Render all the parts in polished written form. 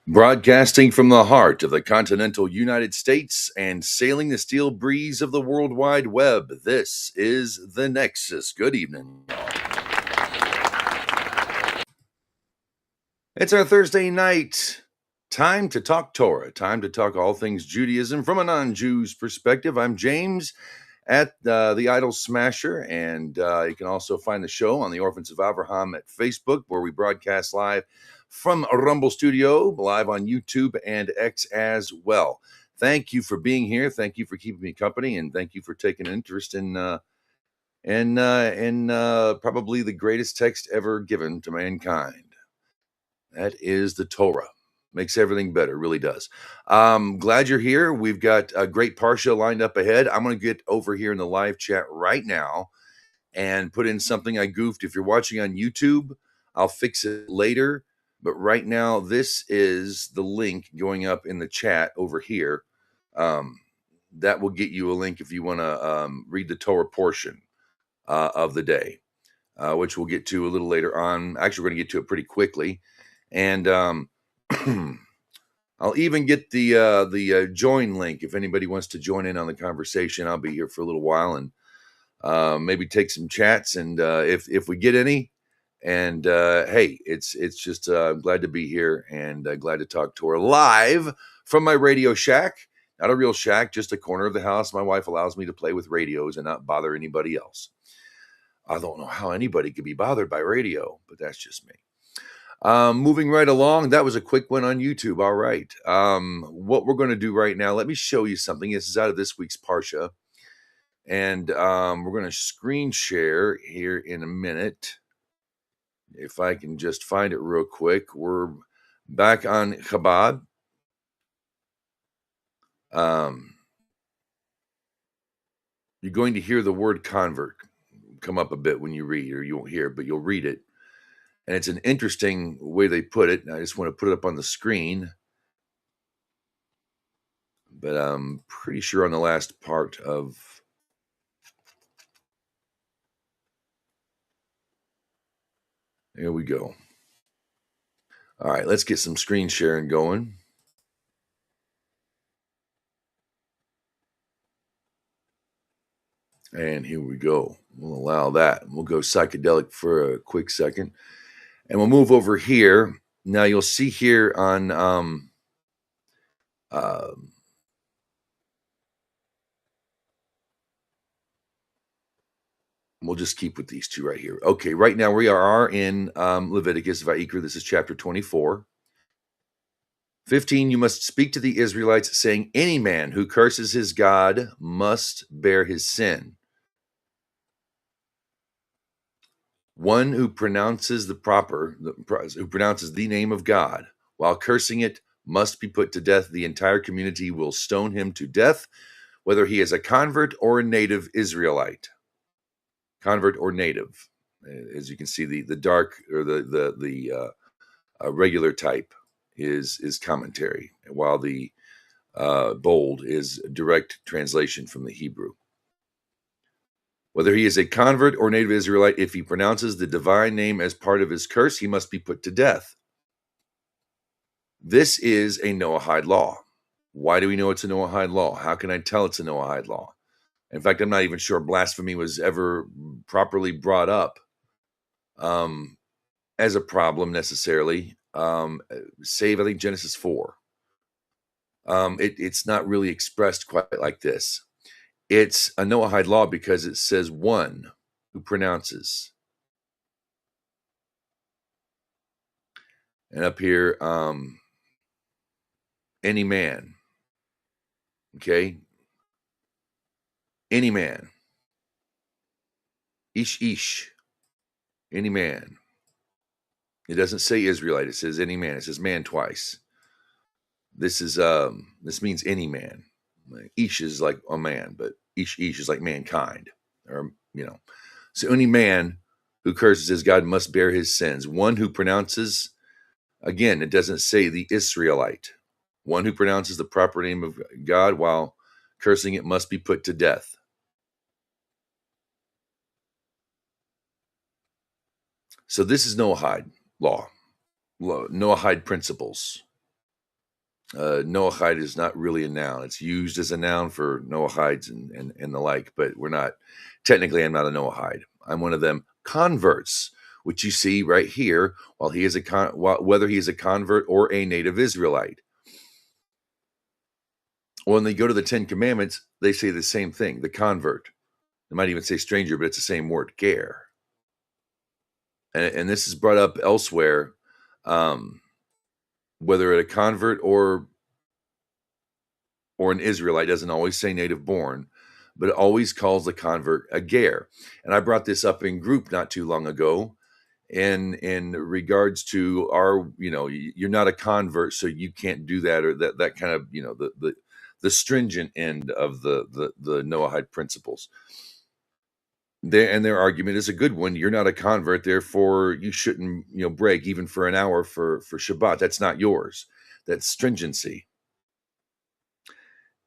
Broadcasting from the heart of the continental United States and sailing the steel breeze of the World Wide Web, this is the Nexus. Good evening. It's our Thursday night. Time to talk Torah. Time to talk all things Judaism from a non-Jew's perspective. I'm James at the Idol Smasher, and you can also find the show on the Orphans of Abraham at Facebook, where we broadcast live from a Rumble Studio, live on YouTube and X as well. Thank you for being here. Thank you for keeping me company, and thank you for taking an interest in probably the greatest text ever given to mankind. That is the Torah. Makes everything better, really does. Glad you're here. We've got a great Parsha lined up ahead. I'm going to get over here in the live chat right now and put in something I goofed. If you're watching on YouTube, I'll fix it later. But right now, this is the link going up in the chat over here. That will get you a link if you want to read the Torah portion of the day, which we'll get to a little later on. Actually, we're going to get to it pretty quickly. And I'll even get the join link if anybody wants to join in on the conversation. I'll be here for a little while and maybe take some chats, and if we get any. And hey, it's just glad to be here and glad to talk to her live from my Radio Shack. Not a real shack, just a corner of the house. My wife allows me to play with radios and not bother anybody else. I don't know how anybody could be bothered by radio, but that's just me. Moving right along, that was a quick one on YouTube. All right. What we're going to do right now, let me show you something. This is out of this week's Parsha. And we're going to screen share here in a minute. If I can just find it real quick. We're back on Chabad. You're going to hear the word convert come up a bit when you read, or you won't hear it, but you'll read it. And it's an interesting way they put it. I just want to put it up on the screen. But I'm pretty sure on the last part of... There we go. All right, let's get some screen sharing going. And here we go. We'll allow that. We'll go psychedelic for a quick second. And we'll move over here. Now you'll see here on we'll just keep with these two right here. Okay, right now we are in Leviticus, Vayikra. This is chapter 24. 15, you must speak to the Israelites, saying, any man who curses his God must bear his sin. One who pronounces who pronounces the name of God while cursing it must be put to death. The entire community will stone him to death, whether he is a convert or a native Israelite. Convert or native. As you can see, the dark or the regular type is commentary, while the bold is direct translation from the Hebrew. Whether he is a convert or native Israelite, if he pronounces the divine name as part of his curse, he must be put to death. This is a Noahide law. Why do we know it's a Noahide law? How can I tell it's a Noahide law? In fact, I'm not even sure blasphemy was ever properly brought up as a problem necessarily, save, I think, Genesis 4. It's not really expressed quite like this. It's a Noahide law because it says one who pronounces. And up here, any man. Okay? Any man. Ish. Any man. It doesn't say Israelite. It says any man. It says man twice. This means any man. Ish is like a man, but ish is like mankind, or So any man who curses his God must bear his sins. One who pronounces, again, it doesn't say the Israelite. One who pronounces the proper name of God while cursing it must be put to death. So this is Noahide law, Noahide principles. Noahide is not really a noun. It's used as a noun for Noahides and the like, but we're not, technically, I'm not a Noahide. I'm one of them converts, which you see right here, whether he is a convert or a native Israelite. When they go to the Ten Commandments, they say the same thing, the convert. They might even say stranger, but it's the same word, ger. And this is brought up elsewhere, whether a convert or an Israelite doesn't always say native born, but it always calls the convert a ger. And I brought this up in group not too long ago in regards to you're not a convert, so you can't do that, or that kind of, the stringent end of the Noahide principles. Their argument is a good one. You're not a convert, therefore you shouldn't, break even for an hour for Shabbat. That's not yours. That's stringency.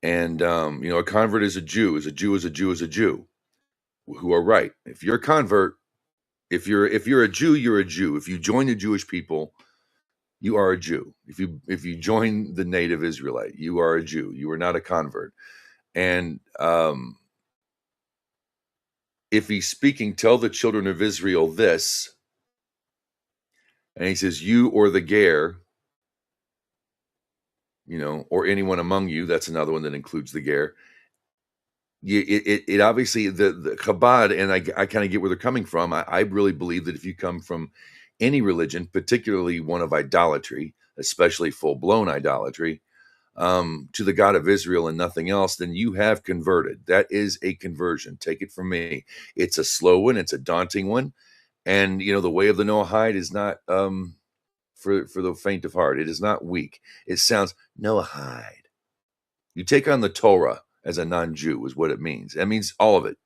And a convert is a Jew. Is a Jew is a Jew is a Jew. Who are right. If you're a convert, if you're a Jew, you're a Jew. If you join the Jewish people, you are a Jew. If you join the native Israelite, you are a Jew. You are not a convert. And if he's speaking, tell the children of Israel this, and he says, you or the ger, or anyone among you, that's another one that includes the ger. It obviously, the Chabad, and I kind of get where they're coming from. I really believe that if you come from any religion, particularly one of idolatry, especially full-blown idolatry, to the God of Israel and nothing else, then you have converted. That is a conversion. Take it from me. It's a slow one. It's a daunting one. And, the way of the Noahide is not for the faint of heart. It is not weak. It sounds Noahide. You take on the Torah as a non-Jew is what it means. That means all of it.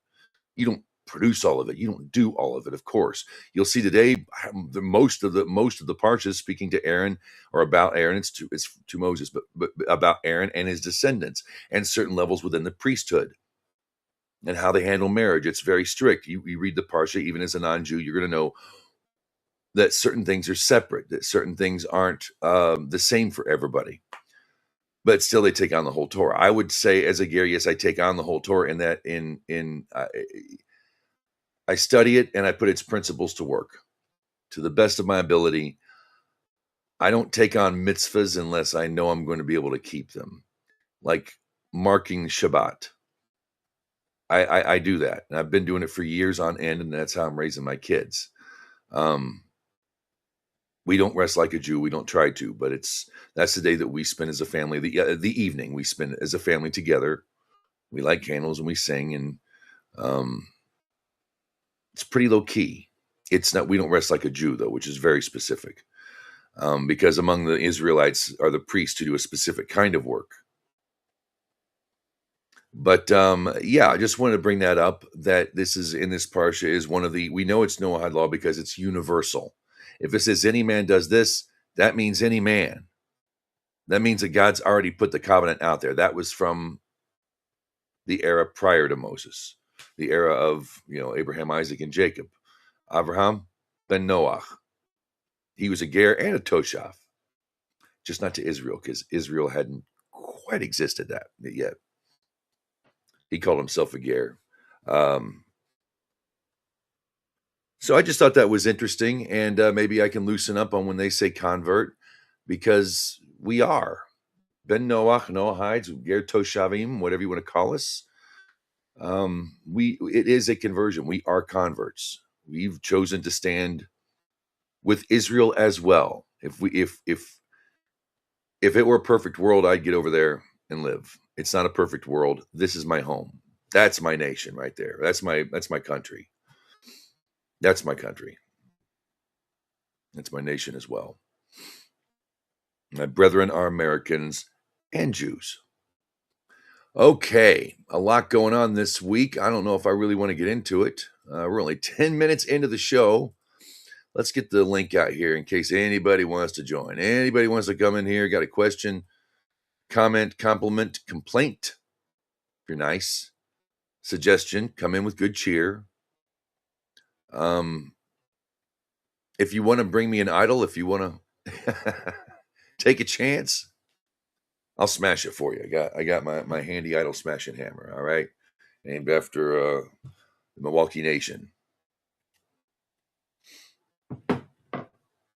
You don't produce all of it. You don't do all of it, of course. You'll see today most of the Parshas speaking to Aaron, or about Aaron. It's to Moses, but about Aaron and his descendants and certain levels within the priesthood and how they handle marriage. It's very strict. You read the Parsha, even as a non-Jew, you're going to know that certain things are separate, that certain things aren't the same for everybody. But still, they take on the whole Torah. I would say, as a ger, yes, I take on the whole Torah in that I study it and I put its principles to work to the best of my ability. I don't take on mitzvahs unless I know I'm going to be able to keep them, like marking Shabbat. I do that, and I've been doing it for years on end, and that's how I'm raising my kids. We don't rest like a Jew. We don't try to, but that's the day that we spend as a family. The evening we spend as a family together. We light candles and we sing, and it's pretty low key. It's not. We don't rest like a Jew though, which is very specific, because among the Israelites are the priests who do a specific kind of work. But yeah, I just wanted to bring that up. That this is in this parsha is one of the. We know it's Noahide law because it's universal. If it says any man does this, that means any man. That means that God's already put the covenant out there. That was from the era prior to Moses, the era of Abraham, Isaac, and Jacob. Abraham ben Noach. He was a ger and a toshav, just not to Israel, because Israel hadn't quite existed that yet. He called himself a ger. So I just thought that was interesting, and maybe I can loosen up on when they say convert, because we are ben Noach, Noahides, ger toshavim, whatever you want to call us. It is a conversion. We are converts. We've chosen to stand with Israel as well. If it were a perfect world, I'd get over there and live. It's not a perfect world. This is my home. That's my nation right there. That's my country. That's my country. That's my nation as well. My brethren are Americans and Jews. Okay, a lot going on this week. I don't know if I really want to get into it. We're only 10 minutes into the show. Let's get the link out here in case anybody wants to join. Anybody wants to come in here, got a question, comment, compliment, complaint, if you're nice, suggestion, come in with good cheer. If you want to bring me an idol, if you want to take a chance, I'll smash it for you. I got my handy idle smashing hammer. All right, named after the Milwaukee Nation.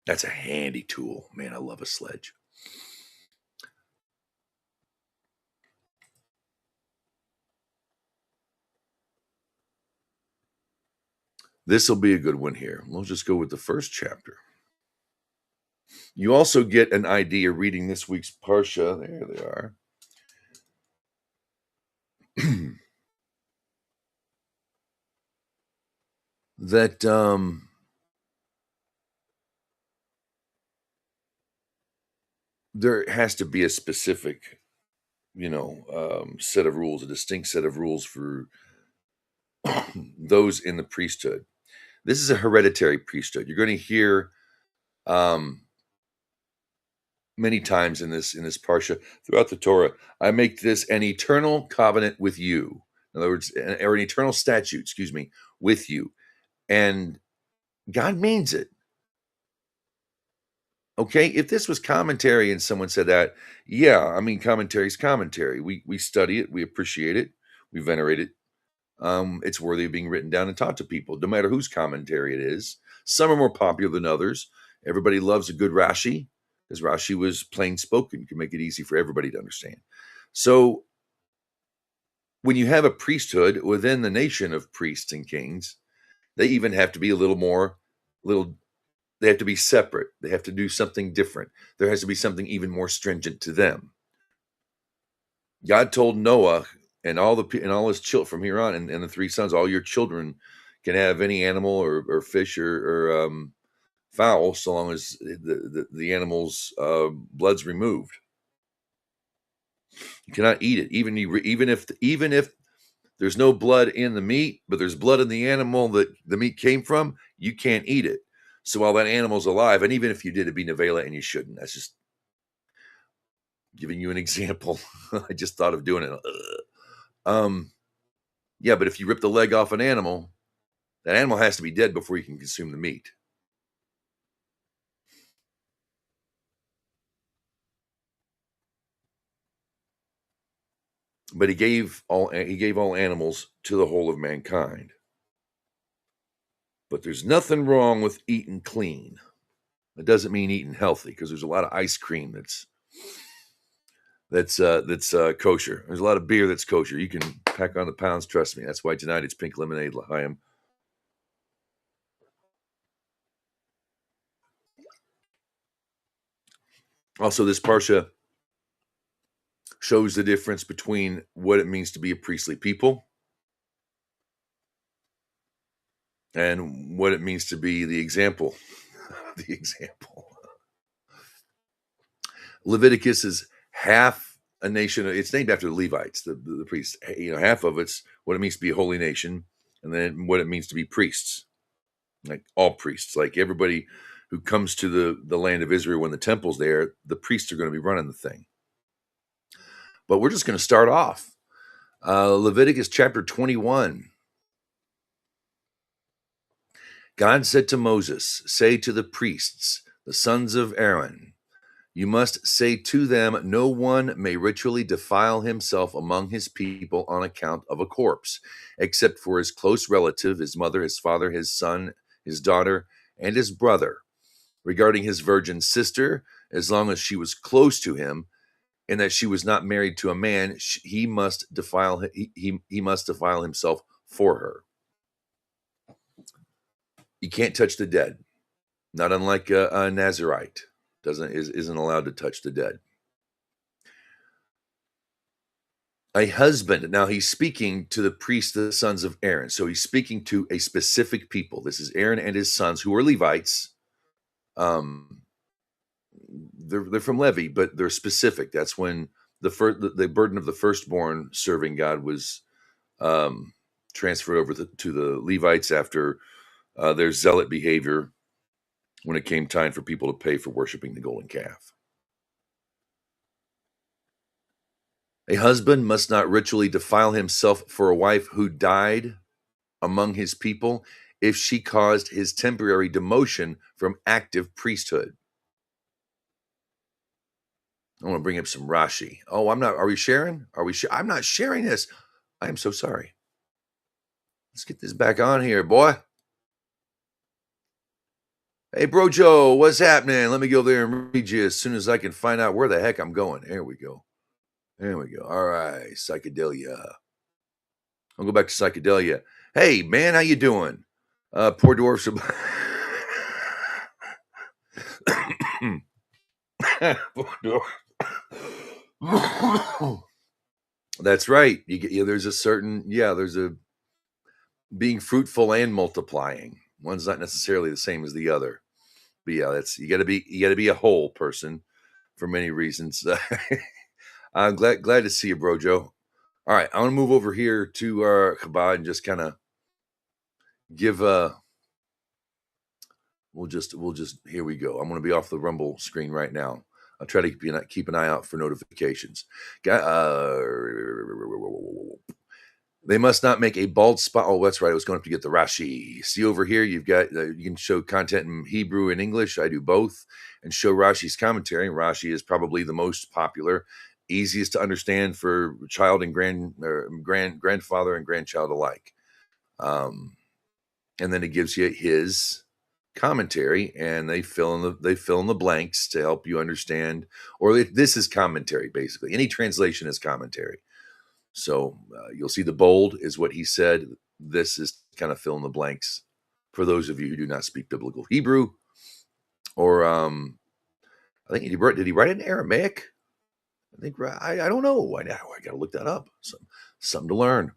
That's a handy tool, man. I love a sledge. This will be a good one here. We'll just go with the first chapter. You also get an idea reading this week's Parsha. There they are. That there has to be a specific, set of rules, a distinct set of rules for those in the priesthood. This is a hereditary priesthood. You're going to hear many times in this Parsha throughout the Torah, I make this an eternal covenant with you. In other words, or an eternal statute, with you. And God means it. Okay, if this was commentary and someone said that, yeah, I mean, commentary is commentary. We study it, we appreciate it, we venerate it. It's worthy of being written down and taught to people, no matter whose commentary it is. Some are more popular than others. Everybody loves a good Rashi, because Rashi was plain spoken, can make it easy for everybody to understand. So when you have a priesthood within the nation of priests and kings, they even have to be they have to be separate. They have to do something different. There has to be something even more stringent to them. God told Noah and all his children from here on, and the three sons, all your children can have any animal or fish or fowl, so long as the animal's blood's removed. You cannot eat it, even if there's no blood in the meat, but there's blood in the animal that the meat came from. You can't eat it. So while that animal's alive, and even if you did, it'd be nevela, and you shouldn't. That's just giving you an example. I just thought of doing it. Yeah, but if you rip the leg off an animal, that animal has to be dead before you can consume the meat. But he gave all animals to the whole of mankind. But there's nothing wrong with eating clean. It doesn't mean eating healthy, because there's a lot of ice cream that's kosher. There's a lot of beer that's kosher. You can pack on the pounds, trust me. That's why tonight it's pink lemonade, L'chaim. Also, this Parsha shows the difference between what it means to be a priestly people and what it means to be the example. The example. Leviticus is half a nation. It's named after the Levites, the priests. Half of it's what it means to be a holy nation, and then what it means to be priests, like all priests, like everybody who comes to the land of Israel when the temple's there. The priests are going to be running the thing. But we're just going to start off. Leviticus chapter 21. God said to Moses, say to the priests, the sons of Aaron, you must say to them, no one may ritually defile himself among his people on account of a corpse, except for his close relative, his mother, his father, his son, his daughter, and his brother. Regarding his virgin sister, as long as she was close to him, and that she was not married to a man, he must defile himself for her. You can't touch the dead, not unlike a Nazirite isn't allowed to touch the dead. A husband, now he's speaking to the priests, the sons of Aaron. So he's speaking to a specific people. This is Aaron and his sons, who are Levites. They're from Levi, but they're specific. That's when the burden of the firstborn serving God was transferred over to the Levites after their zealot behavior when it came time for people to pay for worshiping the golden calf. A husband must not ritually defile himself for a wife who died among his people if she caused his temporary demotion from active priesthood. I want to bring up some Rashi. Oh, I'm not. Are we sharing? I'm not sharing this. I am so sorry. Let's get this back on here, boy. Hey, Bro Joe, what's happening? Let me go there and read you as soon as I can find out where the heck I'm going. There we go. There we go. All right, psychedelia. I'll go back to psychedelia. Hey, man, how you doing? Poor dwarfs. That's right. You get there's a certain there's a being fruitful and multiplying. One's not necessarily the same as the other. But yeah, that's you got to be a whole person for many reasons. I'm glad to see you, Bro Joe. All right, I want to move over here to Chabad and just kind of give we'll just here we go. I'm going to be off the Rumble screen right now. I'll try to keep an eye out for notifications. They must not make a bald spot. Oh, that's right. I was going up to get the Rashi. See over here, you've got you can show content in Hebrew and English. I do both, and show Rashi's commentary. Rashi is probably the most popular, easiest to understand for child and grandfather and grandchild alike. And then it gives you his commentary, and they fill in the blanks to help you understand. Or this is commentary basically. Any translation is commentary. So you'll see the bold is what he said. This is kind of fill in the blanks for those of you who do not speak biblical Hebrew. Or I think did he write it in Aramaic? I don't know. I got to look that up. Something to learn.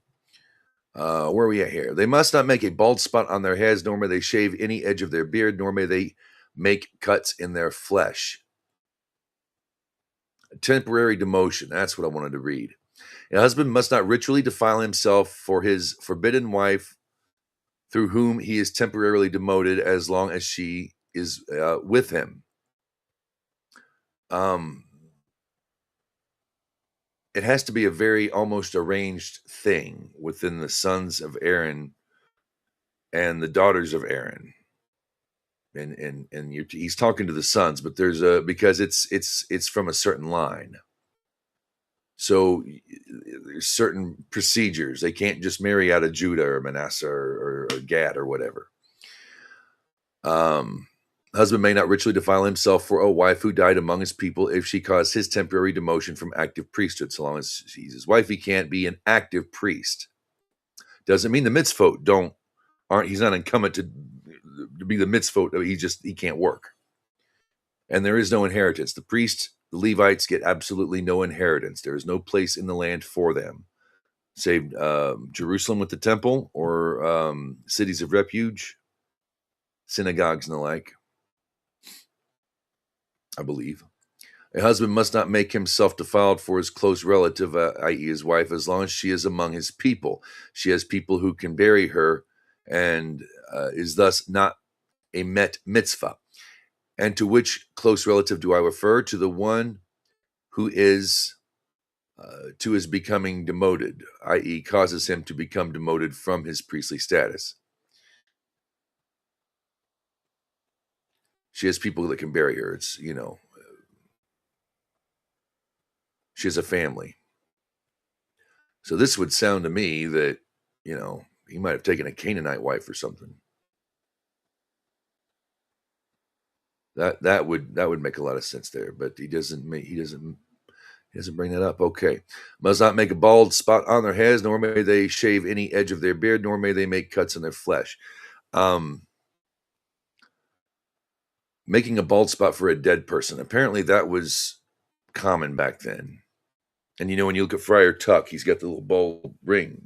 Where are we at here? They must not make a bald spot on their heads, nor may they shave any edge of their beard, nor may they make cuts in their flesh. A temporary demotion. That's what I wanted to read. A husband must not ritually defile himself for his forbidden wife through whom he is temporarily demoted as long as she is with him. It has to be a very almost arranged thing within the sons of Aaron and the daughters of Aaron. And he's talking to the sons, but because it's from a certain line. So there's certain procedures. They can't just marry out of Judah or Manasseh or Gad or whatever. Husband may not ritually defile himself for a wife who died among his people if she caused his temporary demotion from active priesthood. So long as she's his wife, he can't be an active priest. Doesn't mean the mitzvot he's not incumbent to be the mitzvot. He can't work. And there is no inheritance. The priests, the Levites get absolutely no inheritance. There is no place in the land for them, save Jerusalem with the temple or cities of refuge, synagogues and the like, I believe. A husband must not make himself defiled for his close relative, i.e. his wife, as long as she is among his people. She has people who can bury her and is thus not a mitzvah. And to which close relative do I refer? To the one who is to his becoming demoted, i.e. causes him to become demoted from his priestly status. She has people that can bury her. It's, she has a family. So this would sound to me that, he might have taken a Canaanite wife or something. That would make a lot of sense there, but he doesn't bring that up. Okay. Must not make a bald spot on their heads, nor may they shave any edge of their beard, nor may they make cuts in their flesh. Making a bald spot for a dead person. Apparently that was common back then. And when you look at Friar Tuck, he's got the little bald ring,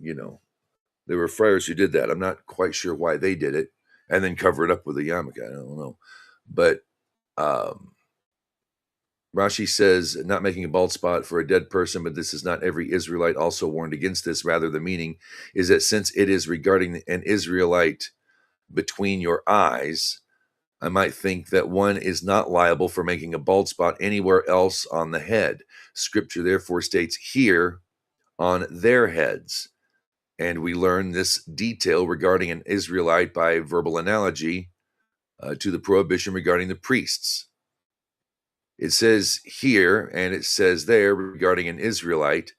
There were friars who did that. I'm not quite sure why they did it. And then cover it up with a yarmulke. I don't know. But Rashi says, not making a bald spot for a dead person, but this is not every Israelite also warned against this. Rather, the meaning is that since it is regarding an Israelite between your eyes, I might think that one is not liable for making a bald spot anywhere else on the head. Scripture therefore states here on their heads. And we learn this detail regarding an Israelite by verbal analogy to the prohibition regarding the priests. It says here and it says there regarding an Israelite,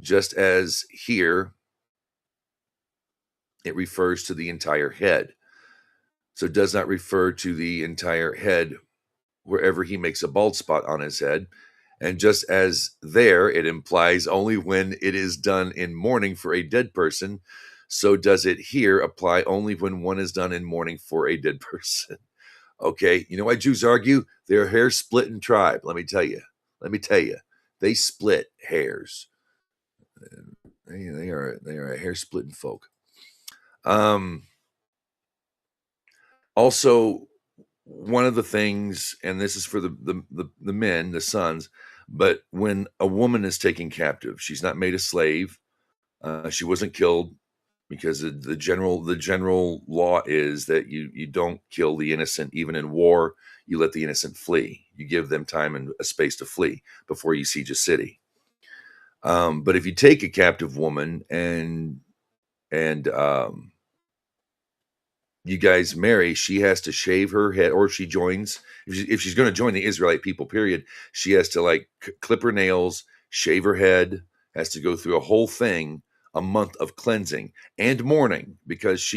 just as here it refers to the entire head. So it does not refer to the entire head wherever he makes a bald spot on his head. And just as there, it implies only when it is done in mourning for a dead person, so does it here apply only when one is done in mourning for a dead person. Okay, you know why Jews argue? They're a hair-splitting tribe. Let me tell you. They split hairs. They are a hair-splitting folk. Also, one of the things, and this is for the men, the sons, but when a woman is taken captive, she's not made a slave. She wasn't killed, because the general law is that you don't kill the innocent. Even in war, you let the innocent flee. You give them time and a space to flee before you siege a city. But if you take a captive woman and you guys marry, she has to shave her head, or she joins. If she's going to join the Israelite people, period, she has to like clip her nails, shave her head, has to go through a whole thing, a month of cleansing and mourning, because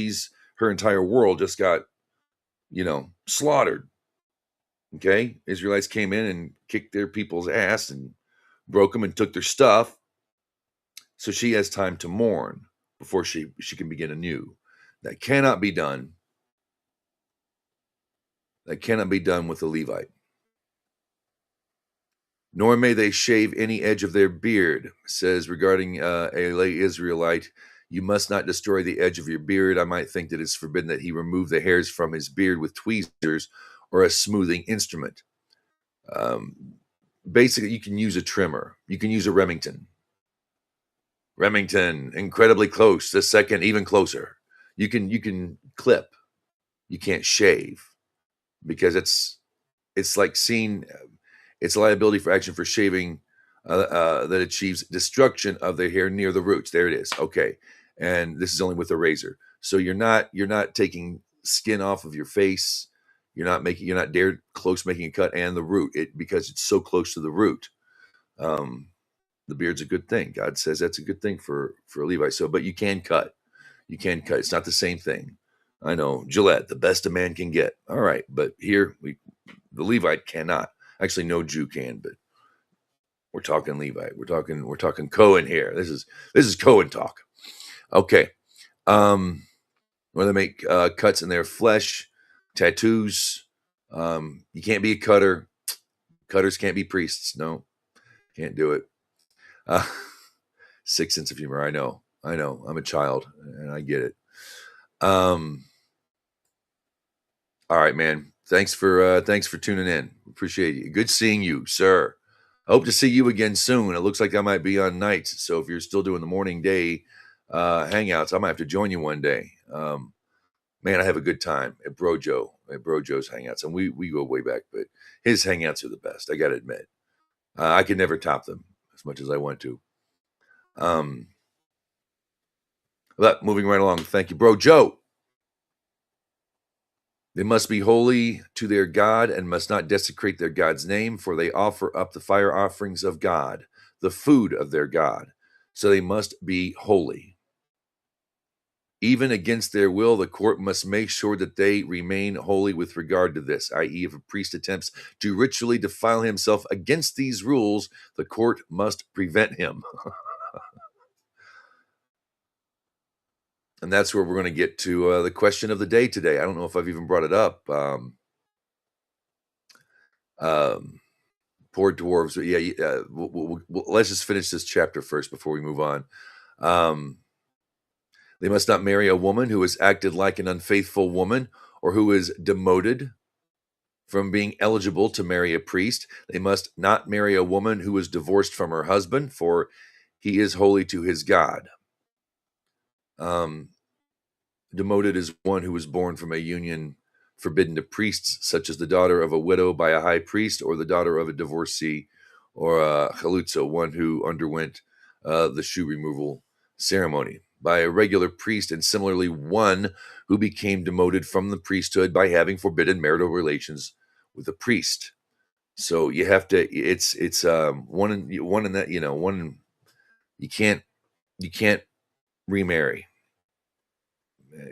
her entire world just got, slaughtered. Okay, Israelites came in and kicked their people's ass and broke them and took their stuff. So she has time to mourn before she can begin anew. That cannot be done. That cannot be done with a Levite. Nor may they shave any edge of their beard. It says regarding a lay Israelite, you must not destroy the edge of your beard. I might think that it's forbidden that he remove the hairs from his beard with tweezers or a smoothing instrument. Basically, you can use a trimmer. You can use a Remington. Incredibly close. The second, even closer. You can clip. You can't shave, because it's like seeing, it's a liability for action for shaving that achieves destruction of the hair near the roots. There it is. Okay, and this is only with a razor. So you're not taking skin off of your face. You're not making a cut and the root, because it's so close to the root. The beard's a good thing. God says that's a good thing for a Levite. So, but you can cut. It's not the same thing. I know, Gillette, the best a man can get. All right, but here the Levite cannot. Actually, no Jew can, but we're talking Levite. We're talking Cohen here. This is Cohen talk. Okay. Where they make cuts in their flesh, tattoos. You can't be a cutter. Cutters can't be priests. No, can't do it. Sick sense of humor. I know. I'm a child, and I get it. All right, man. Thanks for tuning in. Appreciate you. Good seeing you, sir. Hope to see you again soon. It looks like I might be on nights, so if you're still doing the morning day hangouts, I might have to join you one day. Man, I have a good time at Brojo's hangouts, and we go way back, but his hangouts are the best. I got to admit, I can never top them as much as I want to. But moving right along. Thank you, Brojo. They must be holy to their God and must not desecrate their God's name, for they offer up the fire offerings of God, the food of their God. So they must be holy. Even against their will, the court must make sure that they remain holy with regard to this, i.e., if a priest attempts to ritually defile himself against these rules, the court must prevent him. And that's where we're going to get to the question of the day today. I don't know if I've even brought it up. Poor dwarves. Yeah. Let's just finish this chapter first before we move on. They must not marry a woman who has acted like an unfaithful woman or who is demoted from being eligible to marry a priest. They must not marry a woman who is divorced from her husband, for he is holy to his God. Demoted is one who was born from a union forbidden to priests, such as the daughter of a widow by a high priest, or the daughter of a divorcee, or a chalutza, one who underwent the shoe removal ceremony, by a regular priest, and similarly one who became demoted from the priesthood by having forbidden marital relations with a priest. So you have to. It's one in that you can't remarry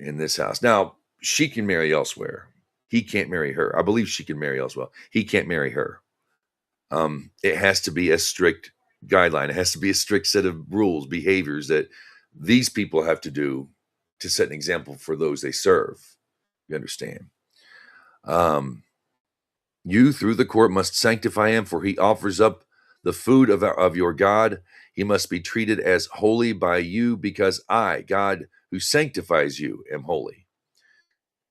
in this house. Now she can marry elsewhere. He can't marry her. I believe she can marry elsewhere. He can't marry her. It has to be a strict guideline. It has to be a strict set of rules, behaviors that these people have to do to set an example for those they serve. You understand? Um, you, through the court, must sanctify him, for he offers up the food of your God. He must be treated as holy by you, because I, God, who sanctifies you, am holy.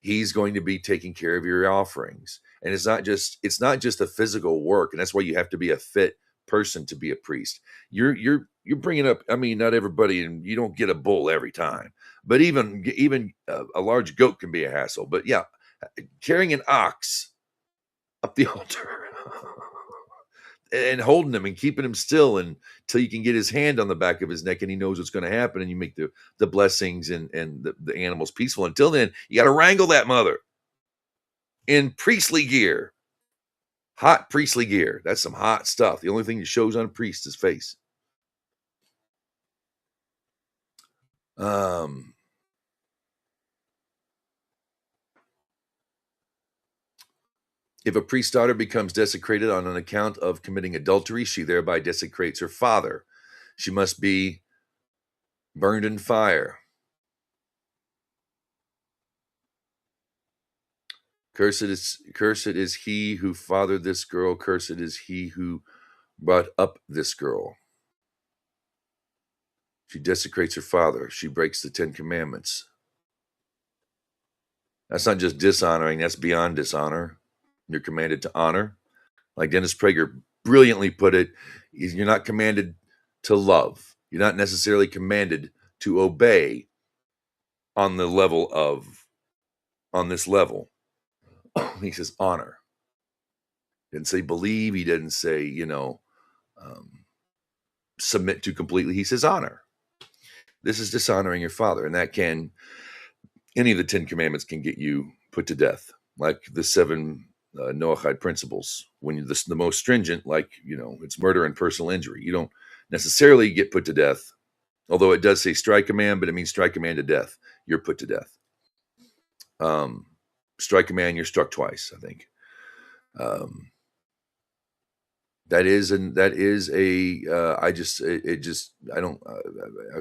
He's going to be taking care of your offerings. And it's not just a physical work, and that's why you have to be a fit person to be a priest. You're bringing up, I mean, not everybody, and you don't get a bull every time, but even a large goat can be a hassle. But yeah, carrying an ox up the altar and holding him and keeping him still until you can get his hand on the back of his neck and he knows what's going to happen, and you make the blessings and the animals peaceful. Until then, you got to wrangle that mother in priestly gear, hot priestly gear. That's some hot stuff. The only thing that shows on a priest is face. If a priest's daughter becomes desecrated on an account of committing adultery, she thereby desecrates her father. She must be burned in fire. Cursed is he who fathered this girl. Cursed is he who brought up this girl. She desecrates her father. She breaks the 10 Commandments. That's not just dishonoring, that's beyond dishonor. You're commanded to honor. Like Dennis Prager brilliantly put it, you're not commanded to love. You're not necessarily commanded to obey on this level. He says honor. Didn't say believe. He didn't say, submit to completely. He says honor. This is dishonoring your father. And any of the 10 Commandments can get you put to death. Like the 7 Noahide principles. When you're the most stringent, like, it's murder and personal injury. You don't necessarily get put to death. Although it does say strike a man, but it means strike a man to death. You're put to death. Strike a man, you're struck twice, I think. I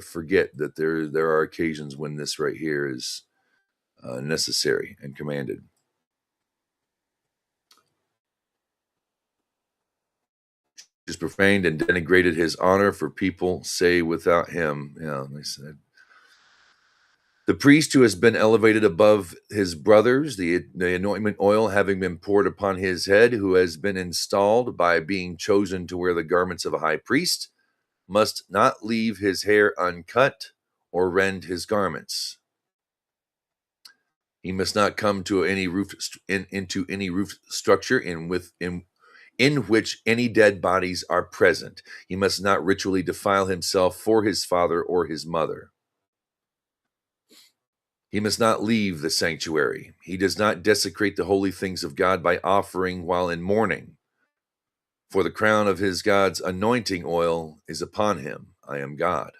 forget that there are occasions when this right here is necessary and commanded. Is profaned and denigrated his honor, for people say without him. They said. The priest who has been elevated above his brothers, the anointment oil having been poured upon his head, who has been installed by being chosen to wear the garments of a high priest, must not leave his hair uncut or rend his garments. He must not come to any into any roof structure in which any dead bodies are present. He must not ritually defile himself for his father or his mother. He must not leave the sanctuary. He does not desecrate the holy things of God by offering while in mourning. For the crown of his God's anointing oil is upon him. I am God.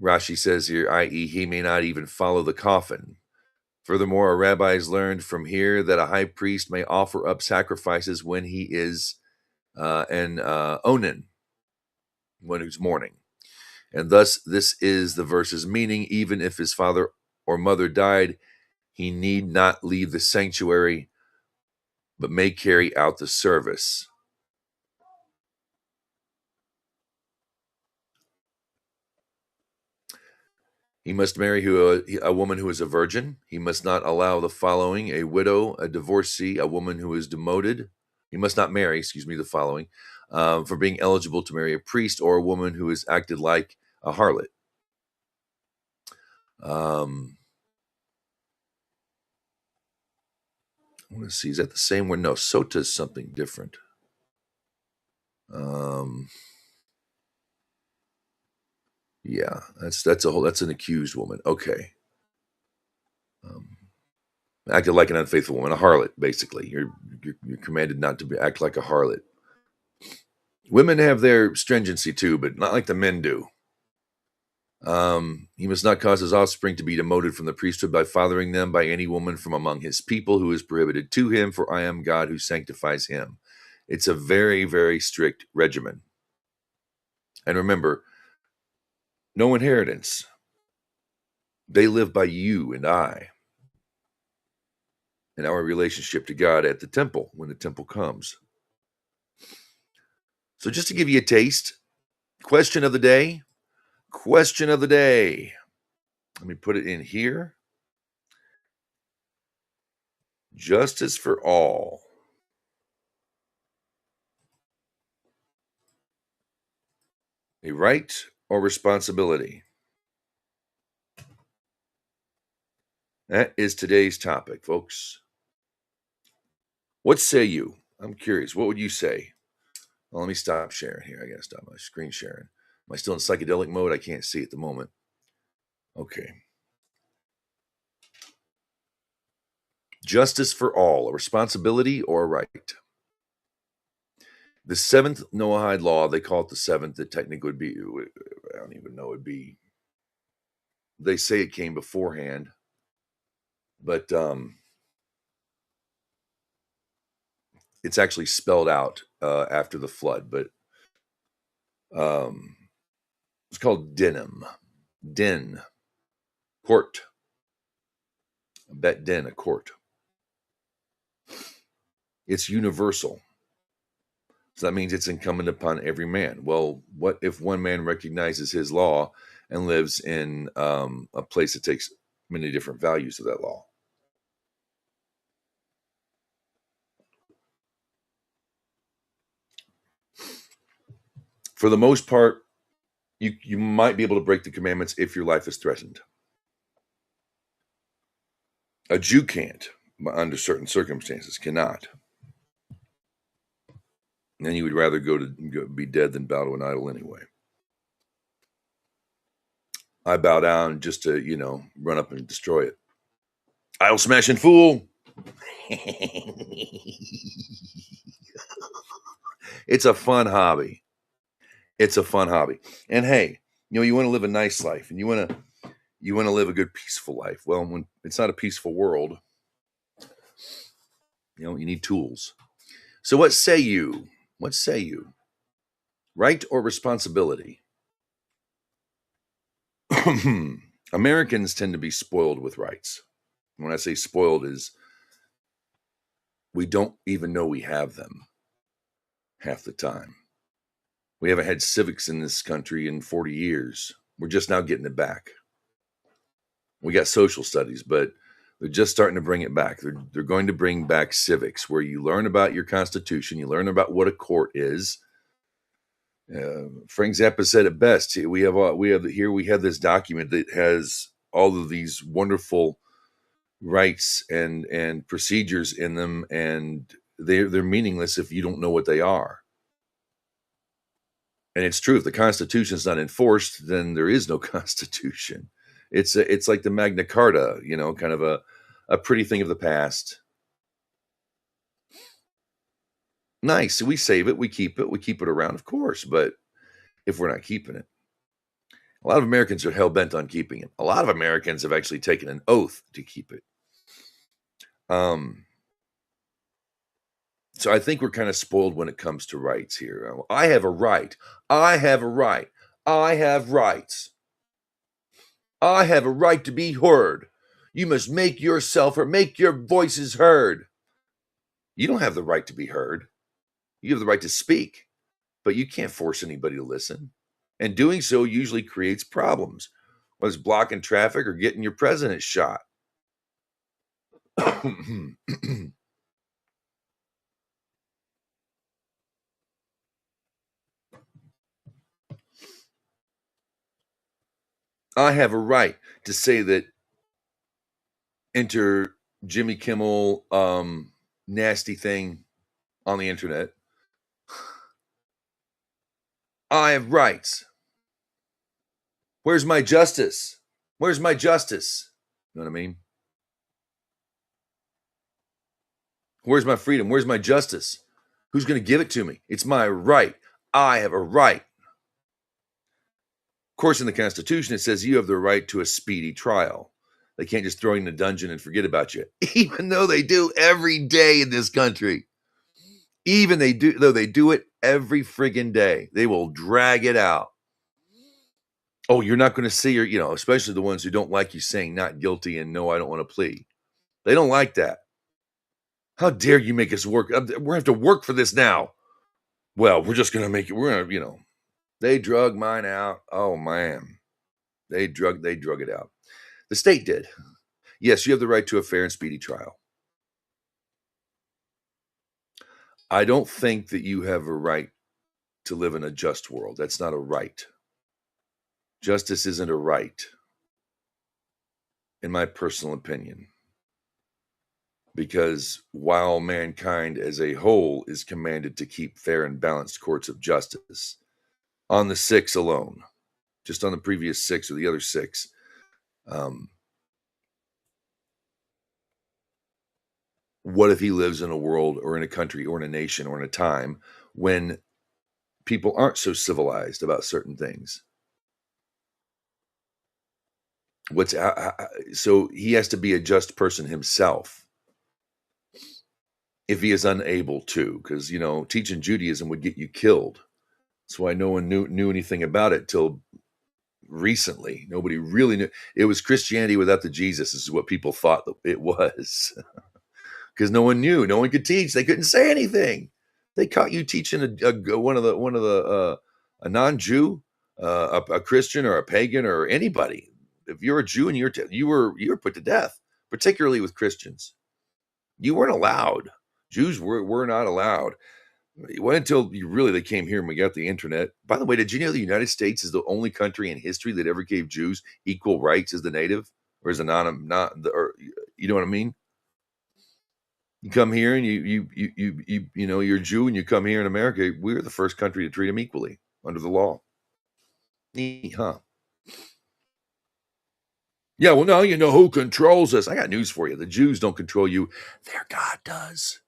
Rashi says here, i.e., he may not even follow the coffin. Furthermore, our rabbis learned from here that a high priest may offer up sacrifices when he is an onan, when he's mourning. And thus, this is the verse's meaning. Even if his father or mother died, he need not leave the sanctuary, but may carry out the service. He must marry a woman who is a virgin. He must not allow the following: a widow, a divorcee, a woman who is demoted. He must not marry, the following, for being eligible to marry a priest or a woman who has acted like a harlot. I want to see, is that the same one? No, Sota is something different. Yeah, that's an accused woman. Okay. acted like an unfaithful woman, a harlot, basically. You're commanded not to act like a harlot. Women have their stringency too, but not like the men do. He must not cause his offspring to be demoted from the priesthood by fathering them by any woman from among his people who is prohibited to him, for I am God who sanctifies him. It's a very, very strict regimen. And remember, no inheritance. They live by you and I and our relationship to God at the temple when the temple comes. So just to give you a taste, question of the day. Question of the day. Let me put it in here. Justice for all. A right or responsibility? That is today's topic, folks. What say you? I'm curious. What would you say? Well, let me stop sharing here. I got to stop my screen sharing. Am I still in psychedelic mode? I can't see at the moment. Okay. Justice for all, a responsibility or a right? The seventh Noahide law, they call it the seventh. It technically would be, I don't even know, it'd be, they say it came beforehand, but it's actually spelled out after the flood, but it's called dinim. Din. Court. Bet din, a court. It's universal. So that means it's incumbent upon every man. Well, what if one man recognizes his law and lives in a place that takes many different values of that law? For the most part, you might be able to break the commandments if your life is threatened. A Jew can't, under certain circumstances, cannot. And you would rather go be dead than bow to an idol anyway. I bow down just to, run up and destroy it. Idol smashing fool. It's a fun hobby. It's a fun hobby. And hey, you want to live a nice life and you want to live a good, peaceful life. Well, when it's not a peaceful world, you need tools. So what say you? What say you? Right or responsibility? Americans tend to be spoiled with rights. When I say spoiled is we don't even know we have them half the time. We haven't had civics in this country in 40 years. We're just now getting it back. We got social studies, but they're just starting to bring it back. They're going to bring back civics where you learn about your Constitution, you learn about what a court is. Frank Zappa said it best. We have this document that has all of these wonderful rights and procedures in them, and they're meaningless if you don't know what they are. And it's true. If the Constitution is not enforced, then there is no Constitution. It's like the Magna Carta, kind of a pretty thing of the past. Nice. We save it. We keep it around, of course. But if we're not keeping it, a lot of Americans are hell bent on keeping it. A lot of Americans have actually taken an oath to keep it. So I think we're kind of spoiled when it comes to rights here. I have a right. I have a right. I have rights. I have a right to be heard. You must make yourself or make your voices heard. You don't have the right to be heard. You have the right to speak, but you can't force anybody to listen. And doing so usually creates problems, whether it's blocking traffic or getting your president shot. I have a right to say that enter Jimmy Kimmel nasty thing on the internet. I have rights. Where's my justice? Where's my justice? You know what I mean? Where's my freedom? Where's my justice? Who's going to give it to me? It's my right. I have a right. Of course, in the Constitution, it says you have the right to a speedy trial. They can't just throw you in a dungeon and forget about you, even though they do every day in this country. Though they do it every friggin' day. They will drag it out. Oh, you're not going to see your, especially the ones who don't like you saying not guilty and no, I don't want to plea. They don't like that. How dare you make us work? We're going to have to work for this now. Well, we're just going to make it. We're going to, they drug mine out. Oh, man. They drug it out. The state did. Yes, you have the right to a fair and speedy trial. I don't think that you have a right to live in a just world. That's not a right. Justice isn't a right, in my personal opinion. Because while mankind as a whole is commanded to keep fair and balanced courts of justice, on the 6 alone, just on the previous 6 or the other 6, what if he lives in a world or in a country or in a nation or in a time when people aren't so civilized about certain things? So he has to be a just person himself if he is unable to, because teaching Judaism would get you killed. That's why no one knew anything about it till recently. Nobody really knew. It was Christianity without the Jesus, is what people thought it was. Because no one knew, no one could teach. They couldn't say anything. They caught you teaching a non-Jew, a Christian or a pagan or anybody. If you're a Jew and you were put to death, particularly with Christians. You weren't allowed. Jews were not allowed. It wasn't until they came here and we got the internet. By the way, did you know the United States is the only country in history that ever gave Jews equal rights as the native or as a you know what I mean? You come here and you're a Jew and you come here in America. We're the first country to treat them equally under the law. Neat, huh? Yeah, well, now you know who controls us. I got news for you. The Jews don't control you. Their God does.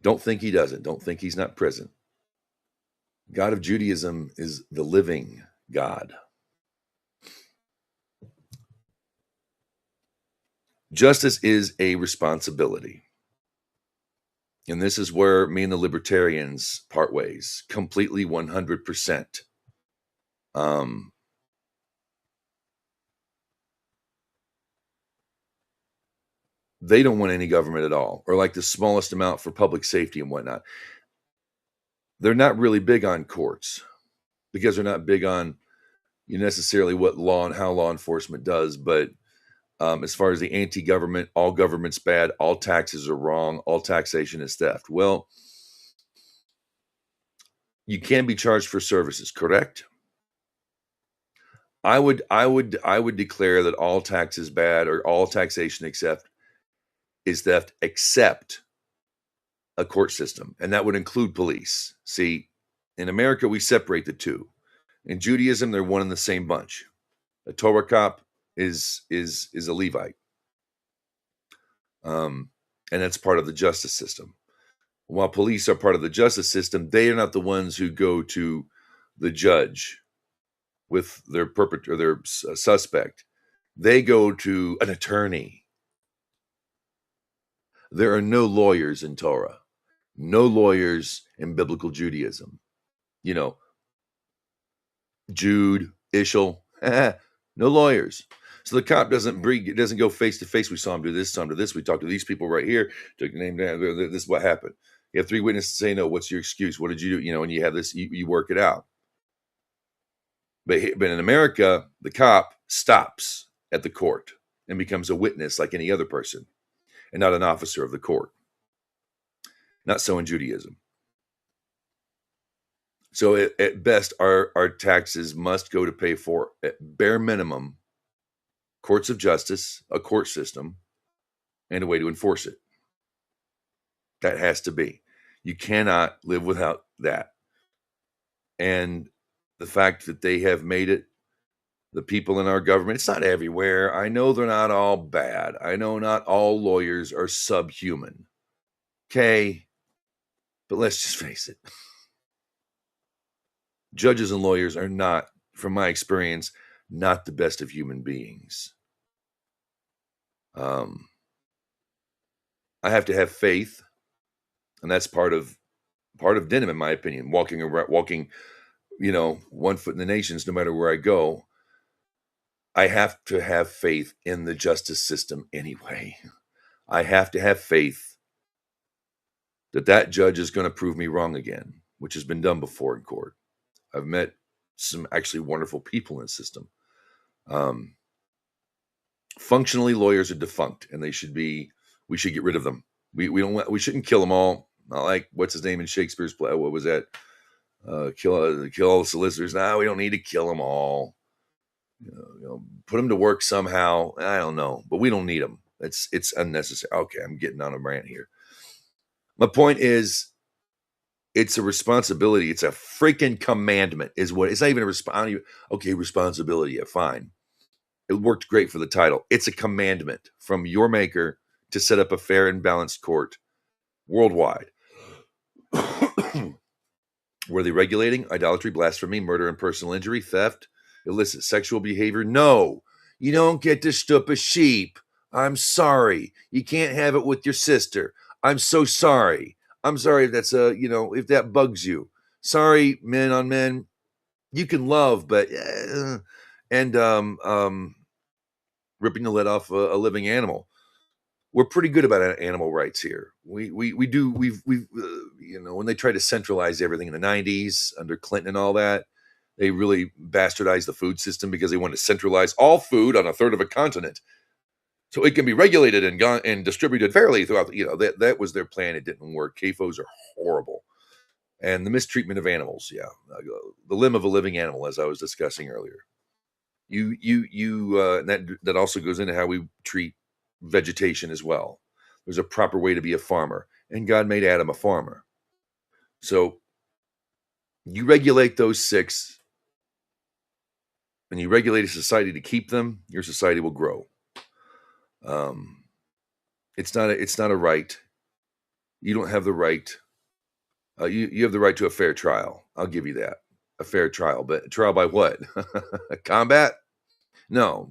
Don't think he doesn't. Don't think he's not present. God of Judaism is the living God. Justice is a responsibility. And this is where me and the libertarians part ways completely 100%. They don't want any government at all, or like the smallest amount for public safety and whatnot. They're not really big on courts because they're not big on necessarily what law and how law enforcement does. But as far as the anti-government, all government's bad, all taxes are wrong, all taxation is theft. Well, you can be charged for services, correct? I would declare that all tax is bad or all taxation is theft except a court system, and that would include police. See, in America we separate the two. In Judaism, they're one and the same bunch. A Torah cop is a Levite, and that's part of the justice system. While police are part of the justice system, they are not the ones who go to the judge with their suspect. They go to an attorney. There are no lawyers in Torah, no lawyers in biblical Judaism. Jude, Ishel, no lawyers. So the cop doesn't go face to face. We saw him do this, saw him do this. We talked to these people right here, took the name down. This is what happened. You have 3 witnesses say no. What's your excuse? What did you do? And you have this, you work it out. But in America, the cop stops at the court and becomes a witness like any other person and not an officer of the court. Not so in Judaism. So at best, our taxes must go to pay for, at bare minimum, courts of justice, a court system, and a way to enforce it. That has to be. You cannot live without that. And the fact that they have made it The people in our government, it's not everywhere. I know they're not all bad. I know not all lawyers are subhuman. Okay. But let's just face it. Judges and lawyers are not, from my experience, not the best of human beings. I have to have faith, and that's part of denim, in my opinion. Walking, one foot in the nations, no matter where I go. I have to have faith in the justice system anyway. I have to have faith that judge is going to prove me wrong again, which has been done before in court. I've met some actually wonderful people in the system. Functionally, lawyers are defunct, and we should get rid of them. We shouldn't kill them all. Not like what's his name in Shakespeare's play? What was that? Kill all the solicitors. No, we don't need to kill them all. Put them to work somehow. I don't know, but we don't need them. It's unnecessary. Okay, I'm getting on a rant here. My point is, it's a responsibility. It's a freaking commandment. It's not even a responsibility. Okay, responsibility. Yeah, fine. It worked great for the title. It's a commandment from your maker to set up a fair and balanced court worldwide. Were they regulating idolatry, blasphemy, murder, and personal injury, theft, illicit sexual behavior? No. You don't get to stup a sheep. I'm sorry. You can't have it with your sister. I'm so sorry. I'm sorry if that's if that bugs you. Sorry, men on men. You can love, but ripping the lid off a living animal. We're pretty good about animal rights here. We've when they tried to centralize everything in the 90s under Clinton and all that, they really bastardized the food system because they wanted to centralize all food on a third of a continent so it can be regulated and distributed fairly throughout. That was their plan. It didn't work. CAFOs are horrible, and the mistreatment of animals. Yeah, the limb of a living animal, as I was discussing earlier. That also goes into how we treat vegetation as well. There's a proper way to be a farmer, and God made Adam a farmer. So you regulate those 6, and you regulate a society to keep them, your society will grow. It's not a right. You don't have the right. You have the right to a fair trial. I'll give you that. A fair trial, but trial by what? Combat? No,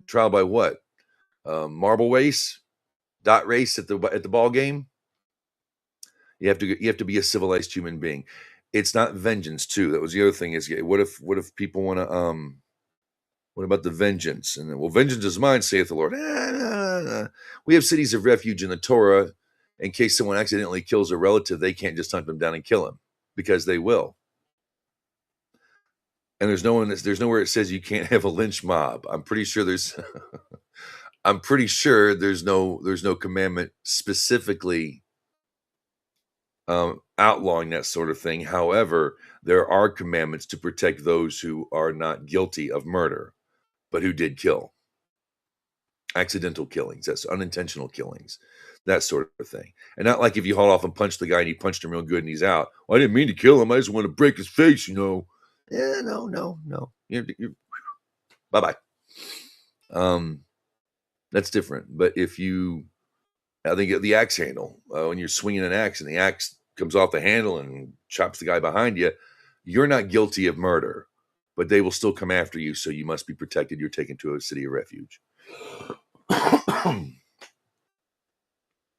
trial by what? Marble race, dot race at the ball game. You have to be a civilized human being. It's not vengeance too. That was the other thing. Is what if people want to what about the vengeance? And then, well, vengeance is mine, saith the Lord. We have cities of refuge in the Torah. In case someone accidentally kills a relative, they can't just hunt them down and kill him, because they will. And there's nowhere it says you can't have a lynch mob. I'm pretty sure there's no commandment specifically outlawing that sort of thing. However, there are commandments to protect those who are not guilty of murder, but who did kill. Accidental killings, that's unintentional killings, that sort of thing. And not like if you haul off and punch the guy and you punched him real good and he's out. Well, I didn't mean to kill him. I just want to break his face, Yeah, no. Bye-bye. That's different. But if I think the axe handle, when you're swinging an axe and the axe comes off the handle and chops the guy behind you, you're not guilty of murder, but they will still come after you, so you must be protected. You're taken to a city of refuge.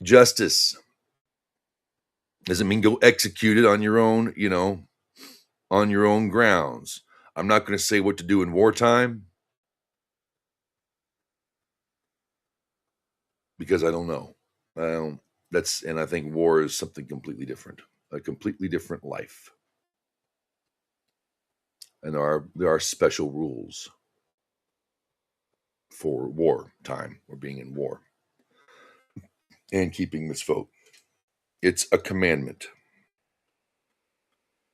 Justice doesn't mean go execute it on your own, on your own grounds. I'm not going to say what to do in wartime because I don't know. And I think war is something completely different, a completely different life. And there are special rules for war time or being in war and keeping mitzvot. It's a commandment.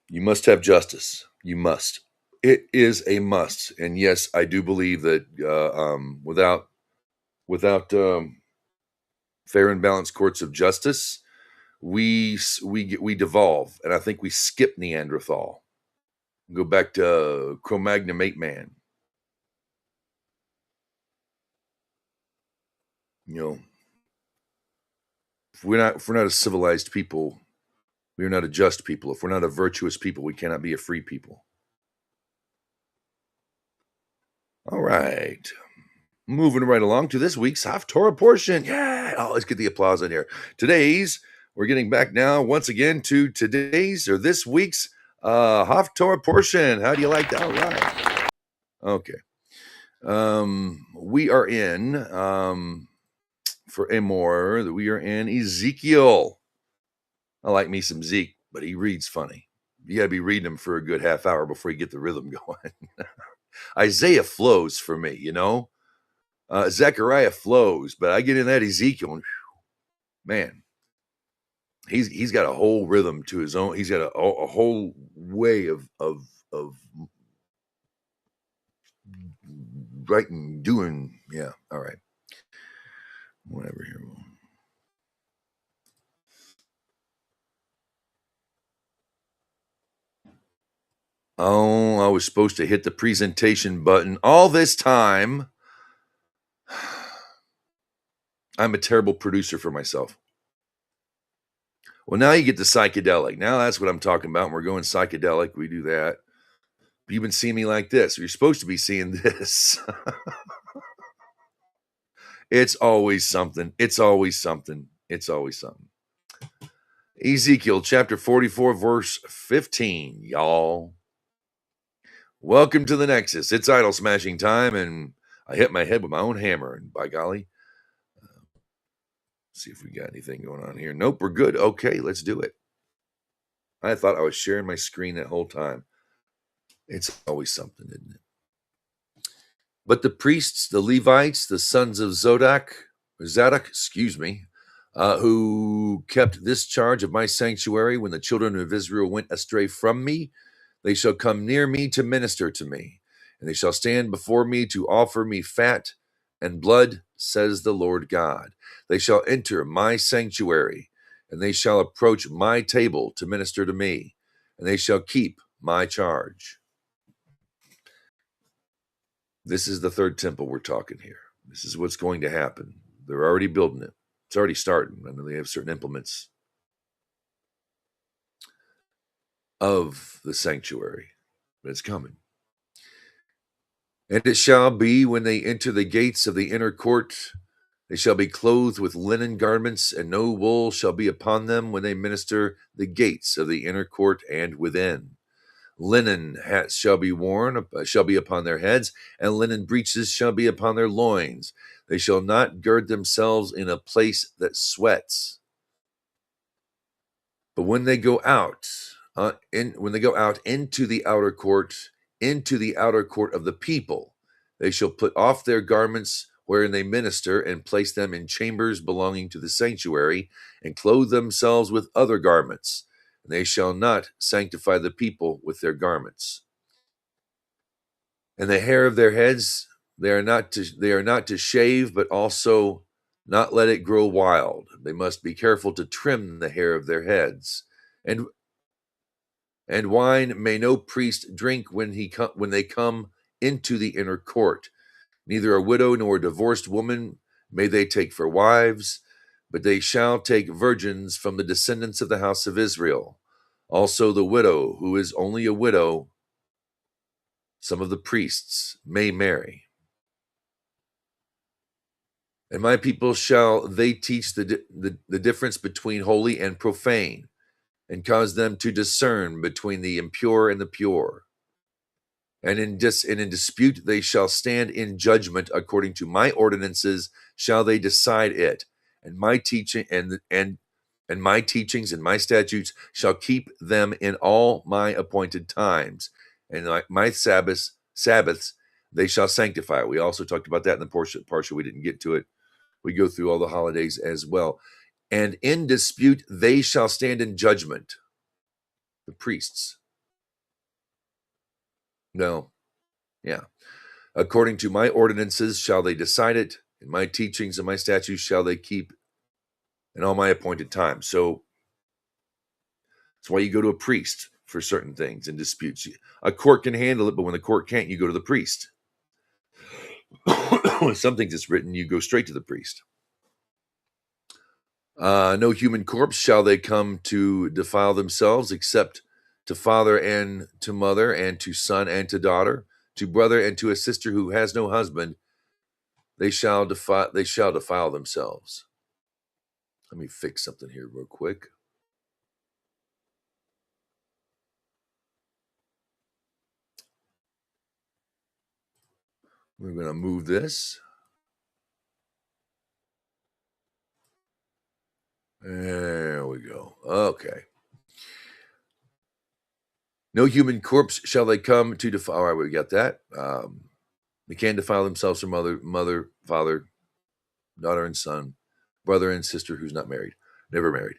You must have justice. You must. It is a must. And yes, I do believe that without fair and balanced courts of justice, we devolve, and I think we skip Neanderthal. Go back to Cro-Magnon ape man. You know, if we're not a civilized people, we are not a just people. If we're not a virtuous people, we cannot be a free people. All right. Moving right along to this week's Haftorah portion. Yeah. Oh, let's get the applause in here. We're getting back now once again to this week's Haftorah portion. How do you like that? All right. Okay. We are in for Emor, we are in Ezekiel. I like me some Zeke, but he reads funny. You got to be reading him for a good half hour before you get the rhythm going. Isaiah flows for me, you know. Zechariah flows, but I get in that Ezekiel, and man, he's got a whole rhythm to his own. He's got a whole way of writing, doing. Yeah, all right, whatever here. Oh, I was supposed to hit the presentation button all this time. I'm a terrible producer for myself. Well, now you get the psychedelic. Now that's what I'm talking about. We're going psychedelic. We do that. But you've been seeing me like this. You're supposed to be seeing this. It's always something. It's always something. It's always something. Ezekiel chapter 44, verse 15, y'all. Welcome to the Nexus. It's idol smashing time, and I hit my head with my own hammer, and by golly, see if we got anything going on here. Nope, we're good. Okay, let's do it. I thought I was sharing my screen that whole time. It's always something, isn't it? But the priests, the Levites, the sons of Zadok, who kept this charge of my sanctuary when the children of Israel went astray from me, they shall come near me to minister to me, and they shall stand before me to offer me fat and blood, says the Lord God. They shall enter my sanctuary, and they shall approach my table to minister to me, and they shall keep my charge. This is the third temple we're talking here. This is what's going to happen. They're already building it. It's already starting. I know they have certain implements of the sanctuary, but it's coming. And it shall be when they enter the gates of the inner court, they shall be clothed with linen garments, and no wool shall be upon them when they minister the gates of the inner court and within. Linen hats shall be worn, shall be upon their heads, and linen breeches shall be upon their loins. They shall not gird themselves in a place that sweats. But when they go out, into the outer court, of the people, they shall put off their garments wherein they minister, and place them in chambers belonging to the sanctuary, and clothe themselves with other garments. And they shall not sanctify the people with their garments. And the hair of their heads they are not to shave, but also not let it grow wild. They must be careful to trim the hair of their heads. And wine may no priest drink when they come into the inner court. Neither a widow nor a divorced woman may they take for wives, but they shall take virgins from the descendants of the house of Israel. Also the widow, who is only a widow, some of the priests may marry. And my people shall they teach the difference between holy and profane, and cause them to discern between the impure and the pure. And in dispute they shall stand in judgment according to my ordinances shall they decide it, and my teaching and my teachings and my statutes shall keep them in all my appointed times, and my Sabbaths they shall sanctify. We also talked about that in the Parsha. We didn't get to it. We go through all the holidays as well. And in dispute they shall stand in judgment. The priests. No. Yeah. According to my ordinances shall they decide it, and my teachings and my statutes shall they keep in all my appointed time. So that's why you go to a priest for certain things and disputes. A court can handle it, but when the court can't, you go to the priest. When some things it's written, you go straight to the priest. No human corpse shall they come to defile themselves, except to father and to mother, and to son and to daughter, to brother and to a sister who has no husband. They shall defile themselves. Let me fix something here real quick. We're going to move this. There we go. Okay. No human corpse shall they come to defile. All right, we got that. They can defile themselves from mother, father, daughter, and son, brother and sister who's not married, never married.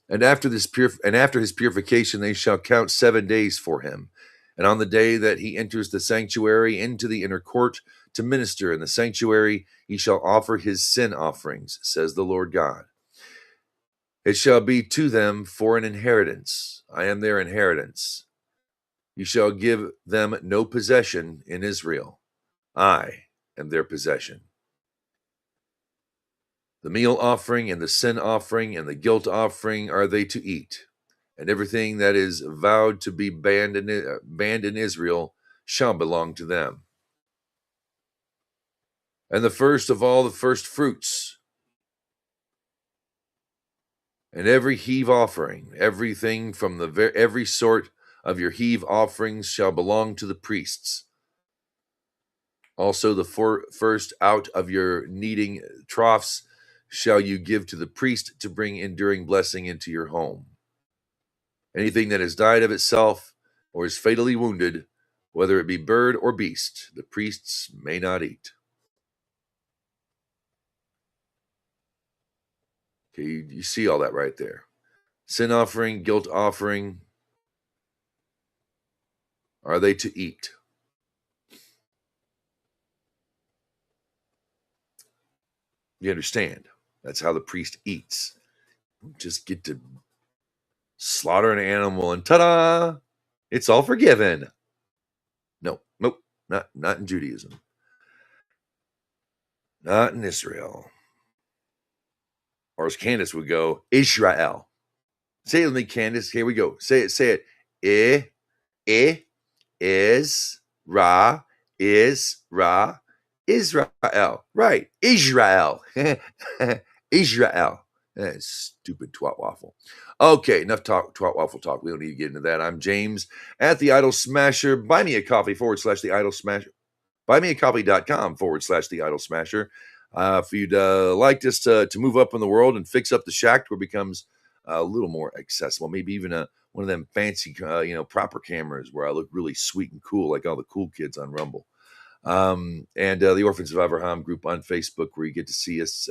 And after his purification, they shall count 7 days for him. And on the day that he enters the sanctuary into the inner court to minister in the sanctuary, he shall offer his sin offerings, says the Lord God. It shall be to them for an inheritance. I am their inheritance. You shall give them no possession in Israel. I am their possession. The meal offering and the sin offering and the guilt offering are they to eat, and everything that is vowed to be banned in Israel shall belong to them. And the first of all the first fruits, and every heave offering, everything from every sort of your heave offerings shall belong to the priests. Also the first out of your kneading troughs shall you give to the priest to bring enduring blessing into your home. Anything that has died of itself or is fatally wounded, whether it be bird or beast, the priests may not eat. Okay, you see all that right there. Sin offering, guilt offering, are they to eat? You understand? That's how the priest eats. Just get to slaughter an animal and ta-da! It's all forgiven. Nope, not in Judaism. Not in Israel. Or as Candace would go, Israel. Say it with me, Candace. Here we go. Say it. Israel. Right. Israel. Israel. Stupid twat waffle. Okay, enough twat waffle talk. We don't need to get into that. I'm James at the Idol Smasher. Buy me a coffee /the Idol Smasher. Buymeacoffee.com /the Idol Smasher. If you'd like us to move up in the world and fix up the shack where it becomes a little more accessible, maybe even one of them fancy, proper cameras where I look really sweet and cool, like all the cool kids on Rumble. And the Orphan Survivor Ham group on Facebook, where you get to see us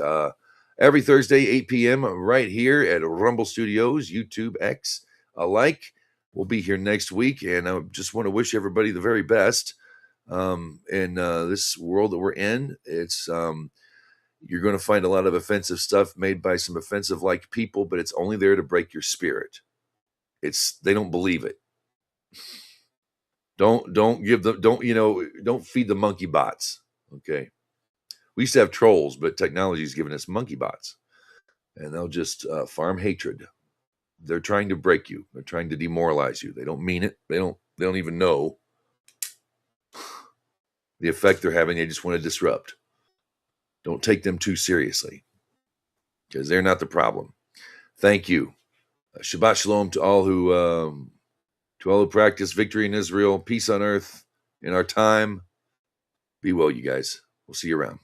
every Thursday, 8 p.m. right here at Rumble Studios, YouTube, X, alike. We'll be here next week, and I just want to wish everybody the very best in this world that we're in. It's you're going to find a lot of offensive stuff made by some offensive like people, but it's only there to break your spirit. They don't believe it. Don't feed the monkey bots. Okay. We used to have trolls, but technology's given us monkey bots, and they'll just farm hatred. They're trying to break you. They're trying to demoralize you. They don't mean it. They don't even know the effect they're having. They just want to disrupt. Don't take them too seriously, because they're not the problem. Thank you. Shabbat shalom to all who practice victory in Israel, peace on earth in our time. Be well, you guys. We'll see you around.